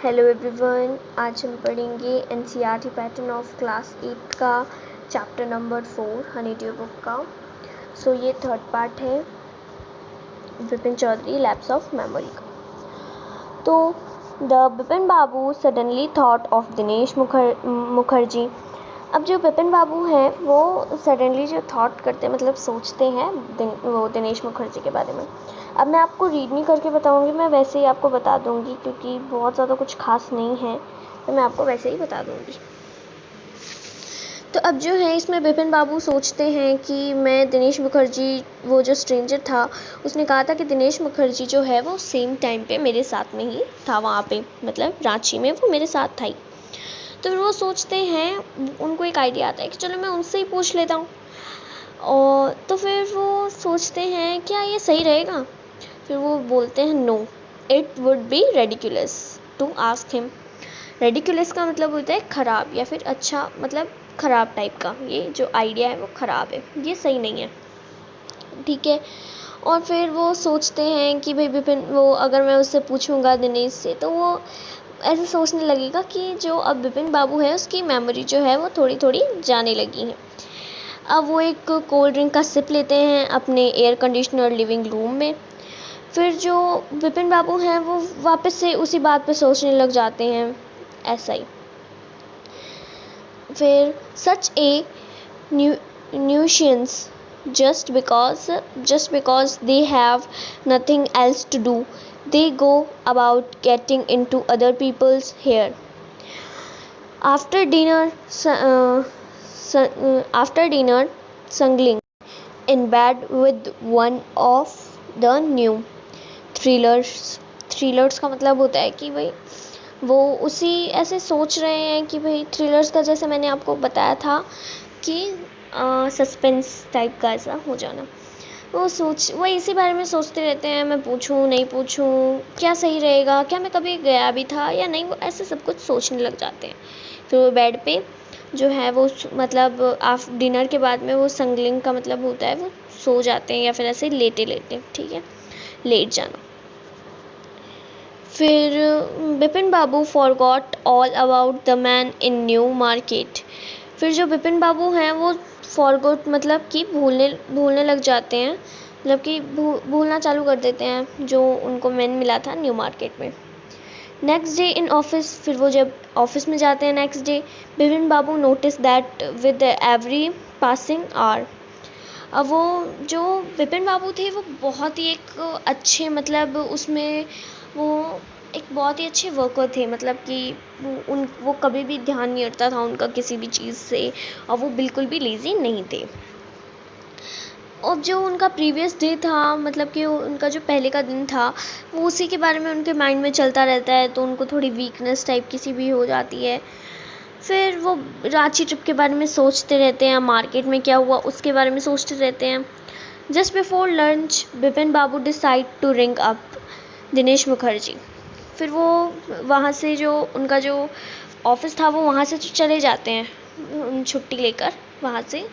Hello everyone, आज हम पढ़ेंगे एनसीईआरटी पैटर्न ऑफ क्लास 8 का chapter number 4 Honeydew book का। सो ये थर्ड पार्ट है Vipin Chaudhary lapse of memory का। तो the Bipin Babu suddenly thought of Dinesh Mukherjee. अब जो बिपिन बाबू हैं वो सडनली जो थॉट करते हैं मतलब सोचते हैं वो दिनेश मुखर्जी के बारे में। अब मैं आपको रीड नहीं करके बताऊंगी, मैं वैसे ही आपको बता दूंगी क्योंकि बहुत ज़्यादा कुछ खास नहीं है, तो मैं आपको वैसे ही बता दूंगी। तो अब जो है इसमें बिपिन बाबू सोचते हैं कि मैं दिनेश मुखर्जी, वो जो स्ट्रेंजर था उसने कहा था कि दिनेश मुखर्जी जो है वो सेम टाइम पे मेरे साथ में ही था, वहाँ पे मतलब रांची में वो मेरे साथ था ही। तो फिर वो सोचते हैं, उनको एक आइडिया आता है कि चलो मैं उनसे ही पूछ लेता हूँ। और तो फिर वो सोचते हैं क्या ये सही रहेगा। फिर वो बोलते हैं no, it would be ridiculous to ask him. Ridiculous का मतलब होता है ख़राब या फिर अच्छा, मतलब ख़राब टाइप का। ये जो आइडिया है वो ख़राब है, ये सही नहीं है, ठीक है। और फिर वो सोचते हैं कि भाई बिपिन, वो अगर मैं उससे पूछूंगा दिनेश से तो वो ऐसे सोचने लगेगा कि जो अब बिपिन बाबू है उसकी मेमोरी जो है वो थोड़ी थोड़ी जाने लगी है। अब वो एक कोल्ड ड्रिंक का सिप लेते हैं अपने एयर कंडीशनर लिविंग रूम में। फिर जो बिपिन बाबू हैं वो वापस से उसी बात पे सोचने लग जाते हैं, ऐसा ही। फिर सच ए nuisance just because they have nothing else to do, they go about getting into other people's hair. After dinner, snuggling in bed with one of the new thrillers का मतलब होता है कि भाई वो उसी ऐसे सोच रहे हैं कि भाई थ्रिलर्स का, जैसे मैंने आपको बताया था कि सस्पेंस टाइप का ऐसा हो जाना। वो इसी बारे में सोचते रहते हैं, मैं पूछूं नहीं पूछूं, क्या सही रहेगा, क्या मैं कभी गया भी था या नहीं, वो ऐसे सब कुछ सोचने लग जाते हैं। फिर वो बेड पे जो है वो मतलब आफ्टर डिनर के बाद में वो संगलिंग का मतलब होता है वो सो जाते हैं या फिर ऐसे लेटे लेटे, ठीक है, लेट जाना। फिर Bipin Babu forgot all about the man in New Market. फिर जो बिपिन बाबू हैं वो फॉरगॉट मतलब कि भूलने लग जाते हैं, मतलब कि भूलना चालू कर देते हैं जो उनको मैन मिला था न्यू मार्केट में। नेक्स्ट डे इन ऑफिस, फिर वो जब ऑफिस में जाते हैं next day, Bipin Babu notice that with every passing hour. अब वो जो बिपिन बाबू थे वो बहुत ही एक अच्छे, मतलब उसमें वो एक बहुत ही अच्छे वर्कर थे, मतलब कि वो कभी भी ध्यान नहीं हटता था उनका किसी भी चीज़ से, और वो बिल्कुल भी लेज़ी नहीं थे। और जो उनका प्रीवियस डे था, मतलब कि उनका जो पहले का दिन था वो उसी के बारे में उनके माइंड में चलता रहता है, तो उनको थोड़ी वीकनेस टाइप किसी भी हो जाती है। फिर वो रांची ट्रिप के बारे में सोचते रहते हैं, मार्केट में क्या हुआ उसके बारे में सोचते रहते हैं। Just before lunch Bipin Babu decide to ring up Dinesh Mukherjee. फिर वो वहाँ से जो उनका जो ऑफिस था वो वहाँ से चले जाते हैं छुट्टी लेकर, वहाँ से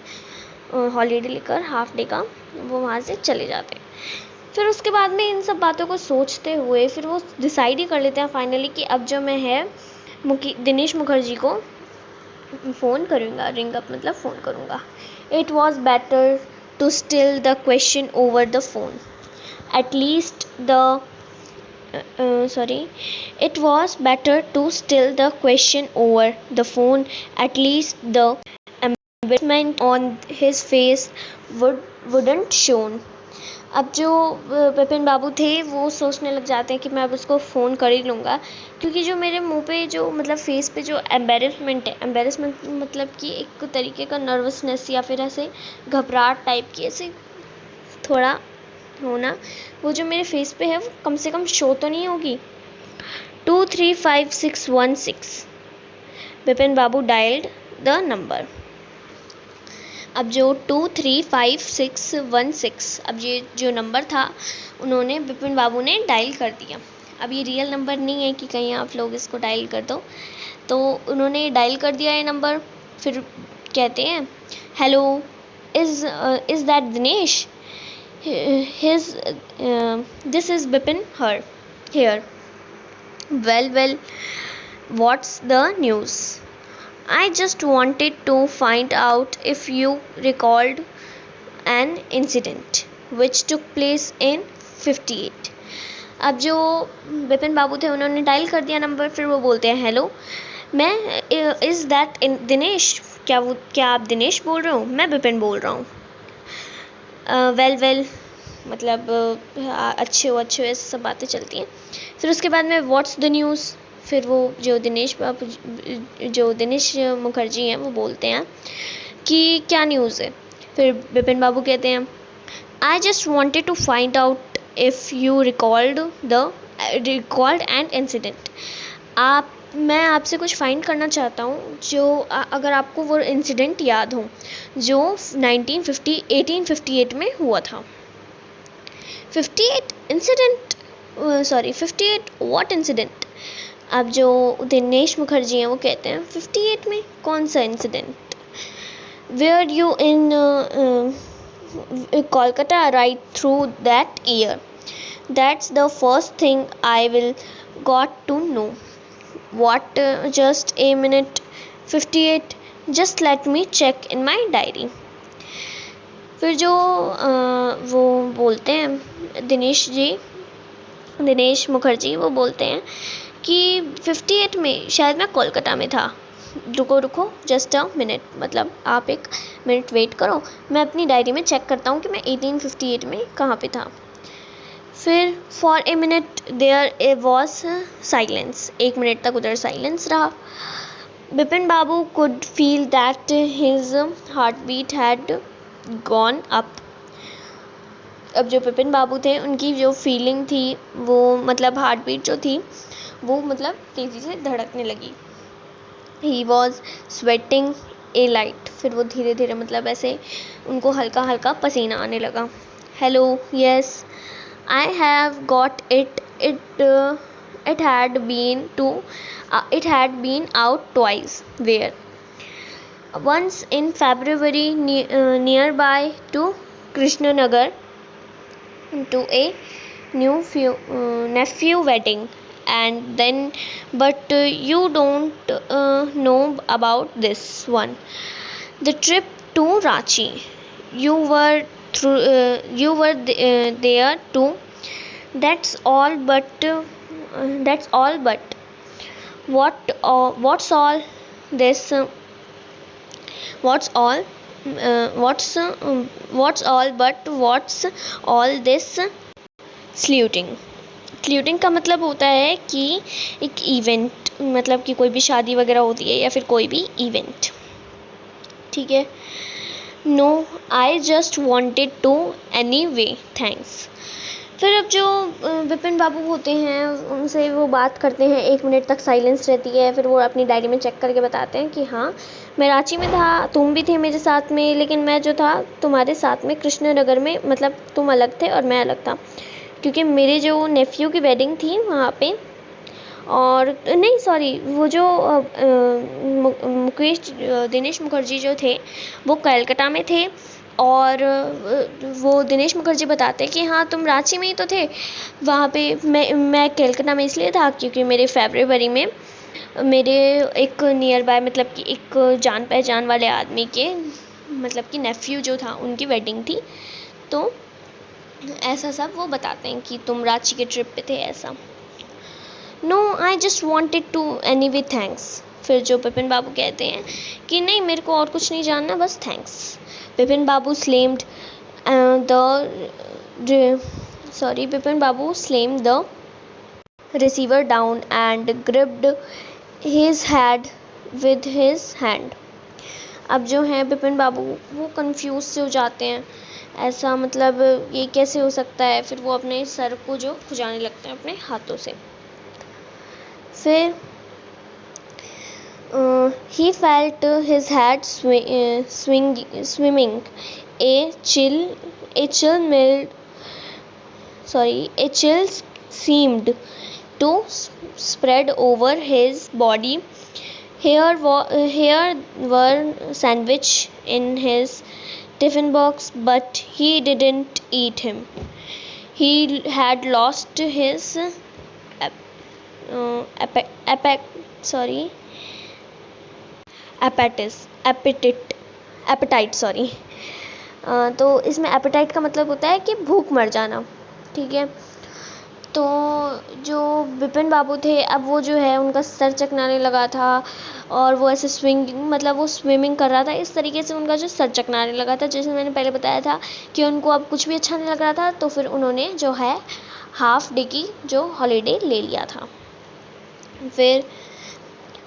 हॉलीडे लेकर हाफ डे का वो वहाँ से चले जाते हैं। फिर उसके बाद में इन सब बातों को सोचते हुए फिर वो डिसाइड ही कर लेते हैं फाइनली कि अब जो मैं है दिनेश मुखर्जी को फ़ोन करूँगा, रिंग अप मतलब फ़ोन करूँगा। It was better to still the question over the phone, at least the it was better to still the question over the phone, at least the embarrassment on his face wouldn't shown. अब जो बिपिन बाबू थे वो सोचने लग जाते हैं कि मैं अब उसको फ़ोन कर ही लूँगा, क्योंकि जो मेरे मुंह पे जो मतलब फेस पे जो एम्बेरसमेंट है, एम्बेरसमेंट मतलब कि एक तरीके का नर्वसनेस या फिर ऐसे घबराहट टाइप की ऐसे थोड़ा होना, वो जो मेरे फेस पे है वो कम से कम शो तो नहीं होगी। 235616 बिपिन बाबू डायल्ड द नंबर। अब जो 235616, अब ये जो नंबर था उन्होंने बिपिन बाबू ने डायल कर दिया। अब ये रियल नंबर नहीं है कि कहीं आप लोग इसको डायल कर दो, तो उन्होंने डायल कर दिया ये नंबर। फिर कहते हैं hello, is that Dinesh? This is Bipin here. Well, What's the news? I just wanted to find out if you recalled an incident which took place in 58. अब जो विपिन बाबू थे उन्होंने डायल कर दिया नंबर, फिर वो बोलते हैं हेलो, मैं इज़ दैट दिनेश, क्या आप दिनेश बोल रहे हो? मैं विपिन बोल रहा हूँ। वेल मतलब अच्छे हो ऐसे सब बातें चलती हैं। फिर उसके बाद में व्हाट्स द न्यूज़, फिर वो जो दिनेश मुखर्जी हैं वो बोलते हैं कि क्या न्यूज़ है। फिर विपिन बाबू कहते हैं I just wanted to find out if you recalled an incident. मैं आपसे कुछ फाइंड करना चाहता हूँ जो अगर आपको वो इंसिडेंट याद हो जो 1858 में हुआ था। 58 इंसिडेंट, 58 व्हाट इंसिडेंट? अब जो दिनेश मुखर्जी हैं वो कहते हैं 58 में कौन सा incident? Were you in Kolkata right through that year? That's the first thing I will got to know. What? Just a minute. 58. Just let me check in my diary. फिर जो वो बोलते हैं दिनेश मुखर्जी वो बोलते हैं कि 58 में शायद मैं कोलकाता में था. रुको जस्ट अ मिनट, मतलब आप एक मिनट वेट करो, मैं अपनी डायरी में चेक करता हूँ कि मैं 1858 में कहाँ पे था. फिर for a minute there was silence. 1 minute तक उधर साइलेंस रहा. Bipin Babu could feel that his heartbeat had gone up. अब जो विपिन बाबू थे उनकी जो फीलिंग थी वो मतलब हार्ट बीट जो थी वो मतलब तेज़ी से धड़कने लगी. He was sweating A light. फिर वो धीरे धीरे मतलब ऐसे उनको हल्का हल्का पसीना आने लगा. Hello, yes, I have got it. It had been out twice. Where? Once in February nearby to Krishnanagar to a nephew wedding, and then but you don't know about this one. The trip to Ranchi. You were there too. That's all but what's all this? What's all this स्ल्यूटिंग का मतलब होता है कि एक event, मतलब कि कोई भी शादी वगैरह होती है या फिर कोई भी इवेंट. ठीक है. No, I just wanted to anyway, thanks. फिर अब जो विपिन बाबू होते हैं उनसे वो बात करते हैं. 1 मिनट तक साइलेंस रहती है. फिर वो अपनी डायरी में चेक करके बताते हैं कि हाँ, मैं रांची में था, तुम भी थे मेरे साथ में, लेकिन मैं जो था तुम्हारे साथ में कृष्णनगर में, मतलब तुम अलग थे और मैं अलग था, क्योंकि मेरे जो नेफ्यू की वेडिंग थी वहाँ पे. और नहीं सॉरी, वो जो दिनेश मुखर्जी जो थे वो कलकत्ता में थे. और वो दिनेश मुखर्जी बताते कि हाँ तुम रांची में ही तो थे. वहाँ पे मैं कलकत्ता में इसलिए था क्योंकि मेरे फरवरी में मेरे एक नियर बाय, मतलब कि एक जान पहचान वाले आदमी के, मतलब कि नेफ्यू जो था उनकी वेडिंग थी. तो ऐसा सब वो बताते हैं कि तुम रांची के ट्रिप पे थे ऐसा. No, I just wanted to anyway, thanks. फिर जो विपिन बाबू कहते हैं कि नहीं, मेरे को और कुछ नहीं जानना, बस thanks. Bipin Babu slammed the receiver down and gripped his head with his hand. अब जो है विपिन बाबू वो कंफ्यूज से हो जाते हैं. ऐसा मतलब ये कैसे हो सकता है. फिर वो अपने सर को जो खुजाने लगते हैं अपने हाथों से. फिर he felt his head swimming. A chill seemed to spread over his body. Here were sandwich in his tiffin box, but he didn't eat him. He had lost his sorry appetite sorry. तो इसमें apatite का मतलब होता है कि भूख मर जाना, ठीक है। तो जो विपिन बाबू थे, अब वो जो है उनका सर चकनाने लगा था और वो ऐसे वो स्विमिंग कर रहा था, इस तरीके से उनका जो सर चकनाने लगा था। जैसे मैंने पहले बताया था कि उनको अब कुछ भी अच्छा नहीं लग रहा था, तो फिर उन्होंने जो है हाफ डे की जो हॉलीडे ले लिया था। फिर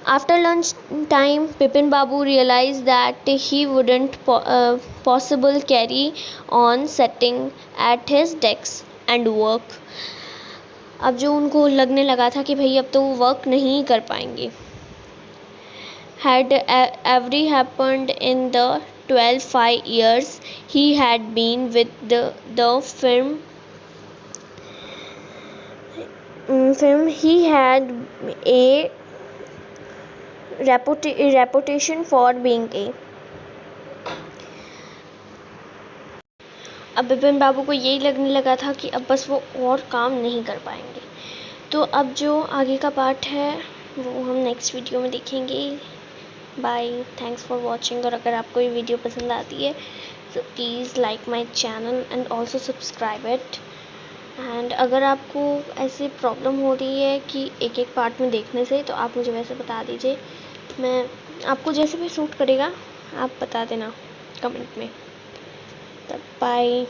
after lunch time Bipin Babu realized that he wouldn't possible carry on sitting at his desk and work। अब जो उनको लगने लगा था कि भाई अब तो वो वर्क नहीं कर पाएंगे। Had every happened in the 5 years he had been with the film he had a reputation for being a। अब बिपिन बाबू को यही लगने लगा था कि अब बस वो और काम नहीं कर पाएंगे। तो अब जो आगे का पार्ट है वो हम नेक्स्ट वीडियो में देखेंगे। Bye, thanks for watching. और अगर आपको ये वीडियो पसंद आती है तो please like my channel and also subscribe it. And अगर आपको ऐसी प्रॉब्लम हो रही है कि एक एक पार्ट में देखने से, तो आप मुझे वैसे बता दीजिए, मैं आपको जैसे भी सूट करेगा आप बता देना कमेंट में। तब बाय।